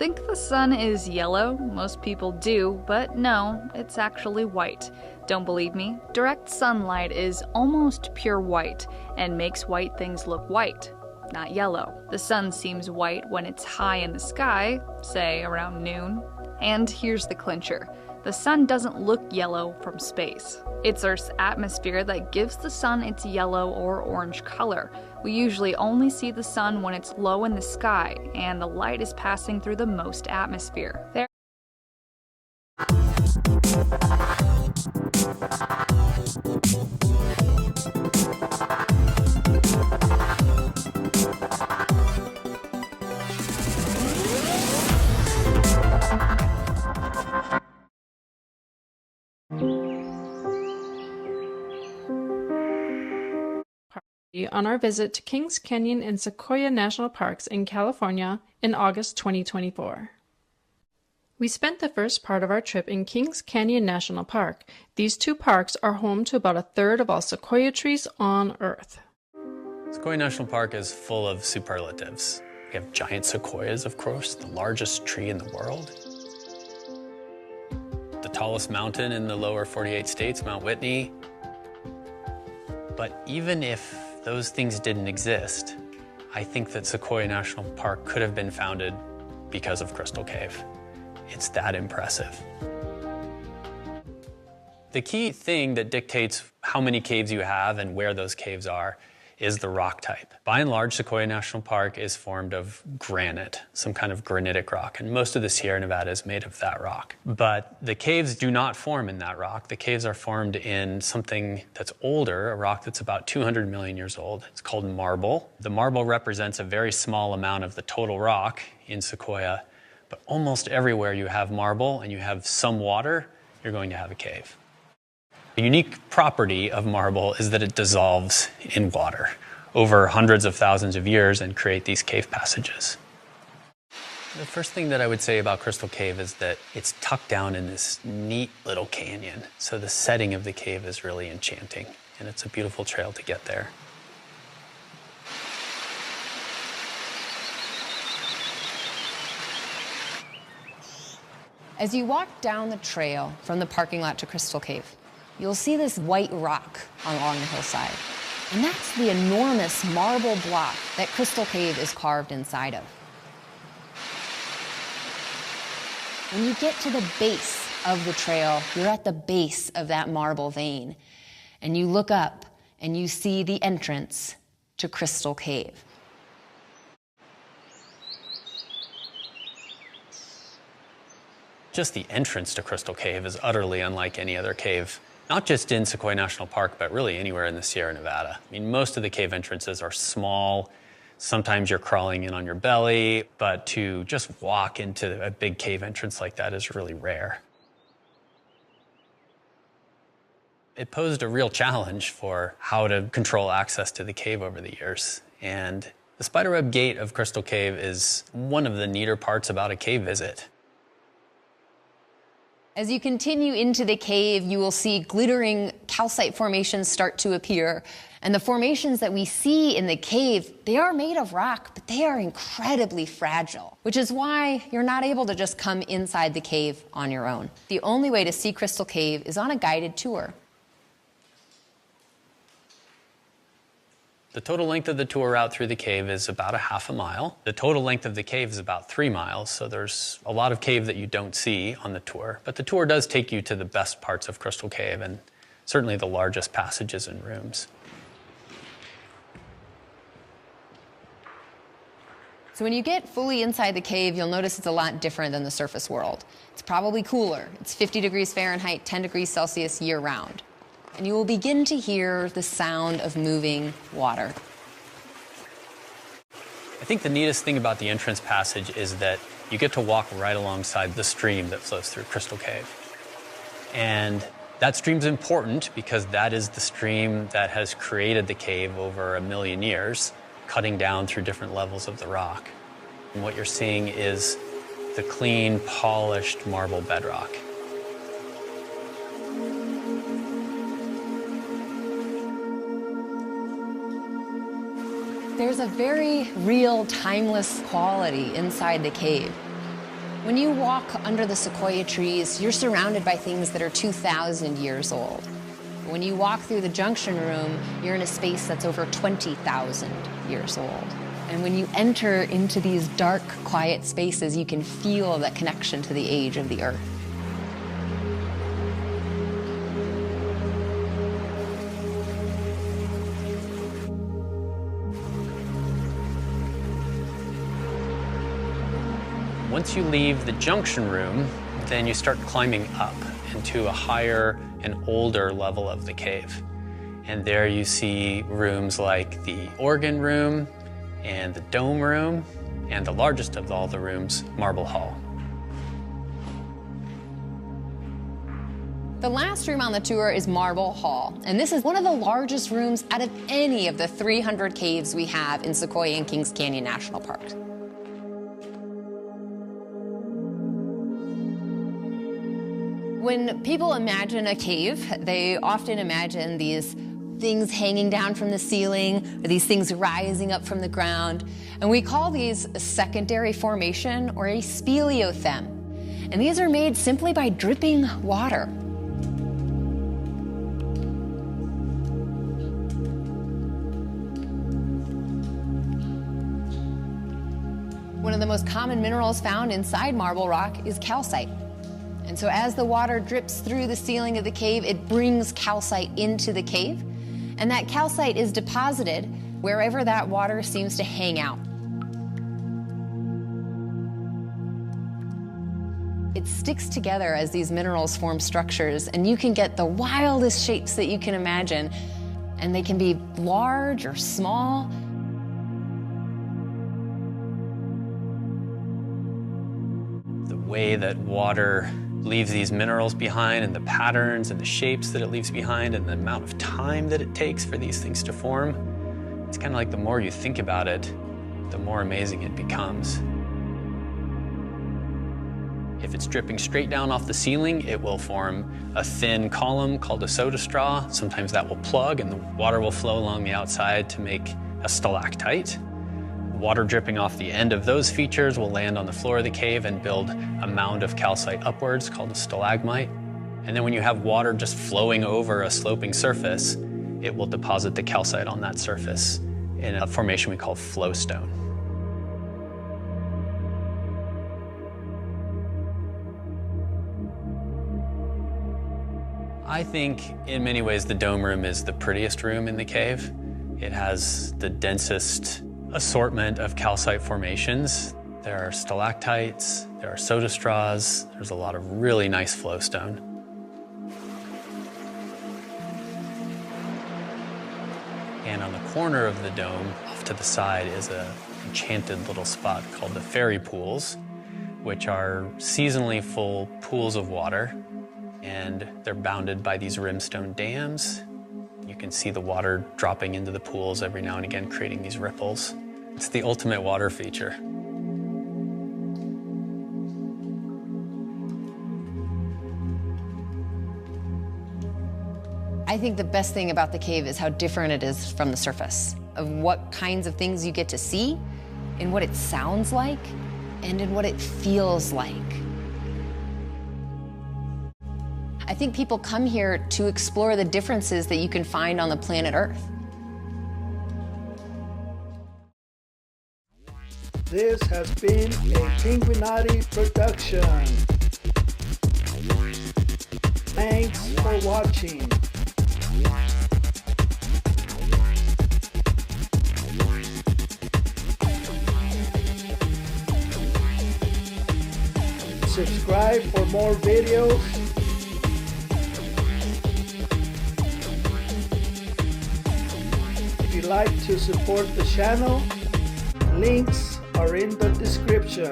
Think the sun is yellow? Most people do, but no, it's actually white. Don't believe me? Direct sunlight is almost pure white and makes white things look white, not yellow. The sun seems white when it's high in the sky, say around noon. And here's the clincher. The sun doesn't look yellow from space. It's Earth's atmosphere that gives the sun its yellow or orange color. We usually only see the sun when it's low in the sky and the light is passing through the most atmosphere. On our visit to Kings Canyon and Sequoia National Parks in California in August 2024. We spent the first part of our trip in Kings Canyon National Park. These two parks are home to about a third of all sequoia trees on Earth. Sequoia National Park is full of superlatives. We have giant sequoias, of course, the largest tree in the world. The tallest mountain in the lower 48 states, Mount Whitney. But even if those things didn't exist, I think that Sequoia National Park could have been founded because of Crystal Cave. It's that impressive. The key thing that dictates how many caves you have and where those caves are is the rock type. By and large, Sequoia National Park is formed of granite, some kind of granitic rock, and most of the Sierra Nevada is made of that rock. But the caves do not form in that rock. The caves are formed in something that's older, a rock that's about 200 million years old. It's called marble. The marble represents a very small amount of the total rock in Sequoia, but almost everywhere you have marble and you have some water, you're going to have a cave. A unique property of marble is that it dissolves in water over hundreds of thousands of years and create these cave passages. The first thing that I would say about Crystal Cave is that it's tucked down in this neat little canyon. So the setting of the cave is really enchanting, and it's a beautiful trail to get there. As you walk down the trail from the parking lot to Crystal Cave, you'll see this white rock along the hillside. And that's the enormous marble block that Crystal Cave is carved inside of. When you get to the base of the trail, you're at the base of that marble vein. And you look up and you see the entrance to Crystal Cave. Just the entrance to Crystal Cave is utterly unlike any other cave. Not just in Sequoia National Park, but really anywhere in the Sierra Nevada. I mean, most of the cave entrances are small. Sometimes you're crawling in on your belly, but to just walk into a big cave entrance like that is really rare. It posed a real challenge for how to control access to the cave over the years. And the spiderweb gate of Crystal Cave is one of the neater parts about a cave visit. As you continue into the cave, you will see glittering calcite formations start to appear. And the formations that we see in the cave, they are made of rock, but they are incredibly fragile, which is why you're not able to just come inside the cave on your own. The only way to see Crystal Cave is on a guided tour. The total length of the tour route through the cave is about a half a mile. The total length of the cave is about 3 miles, so there's a lot of cave that you don't see on the tour. But the tour does take you to the best parts of Crystal Cave and certainly the largest passages and rooms. So when you get fully inside the cave, you'll notice it's a lot different than the surface world. It's probably cooler. It's 50 degrees Fahrenheit, 10 degrees Celsius year-round. And you will begin to hear the sound of moving water. I think the neatest thing about the entrance passage is that you get to walk right alongside the stream that flows through Crystal Cave. And that stream's important because that is the stream that has created the cave over 1 million years, cutting down through different levels of the rock. And what you're seeing is the clean, polished marble bedrock. There's a very real, timeless quality inside the cave. When you walk under the sequoia trees, you're surrounded by things that are 2,000 years old. When you walk through the junction room, you're in a space that's over 20,000 years old. And when you enter into these dark, quiet spaces, you can feel that connection to the age of the Earth. Once you leave the junction room, then you start climbing up into a higher and older level of the cave. And there you see rooms like the organ room and the dome room, and the largest of all the rooms, Marble Hall. The last room on the tour is Marble Hall, and this is one of the largest rooms out of any of the 300 caves we have in Sequoia and Kings Canyon National Park. When people imagine a cave, they often imagine these things hanging down from the ceiling, or these things rising up from the ground. And we call these a secondary formation or a speleothem. And these are made simply by dripping water. One of the most common minerals found inside marble rock is calcite. And so as the water drips through the ceiling of the cave, it brings calcite into the cave. And that calcite is deposited wherever that water seems to hang out. It sticks together as these minerals form structures, and you can get the wildest shapes that you can imagine. And they can be large or small. The way that water leaves these minerals behind, and the patterns and the shapes that it leaves behind, and the amount of time that it takes for these things to form, it's kind of like the more you think about it, the more amazing it becomes. If it's dripping straight down off the ceiling, it will form a thin column called a soda straw. Sometimes that will plug and the water will flow along the outside to make a stalactite. Water dripping off the end of those features will land on the floor of the cave and build a mound of calcite upwards called a stalagmite. And then when you have water just flowing over a sloping surface, it will deposit the calcite on that surface in a formation we call flowstone. I think in many ways the dome room is the prettiest room in the cave. It has the densest assortment of calcite formations. There are stalactites, there are soda straws, there's a lot of really nice flowstone. And on the corner of the dome, off to the side, is an enchanted little spot called the fairy pools, which are seasonally full pools of water, and they're bounded by these rimstone dams. You can see the water dropping into the pools every now and again, creating these ripples. It's the ultimate water feature. I think the best thing about the cave is how different it is from the surface, of what kinds of things you get to see, in what it sounds like, and in what it feels like. I think people come here to explore the differences that you can find on the planet Earth. This has been a Pinguinati production. Thanks for watching. Subscribe for more videos. If you'd like to support the channel, links are in the description.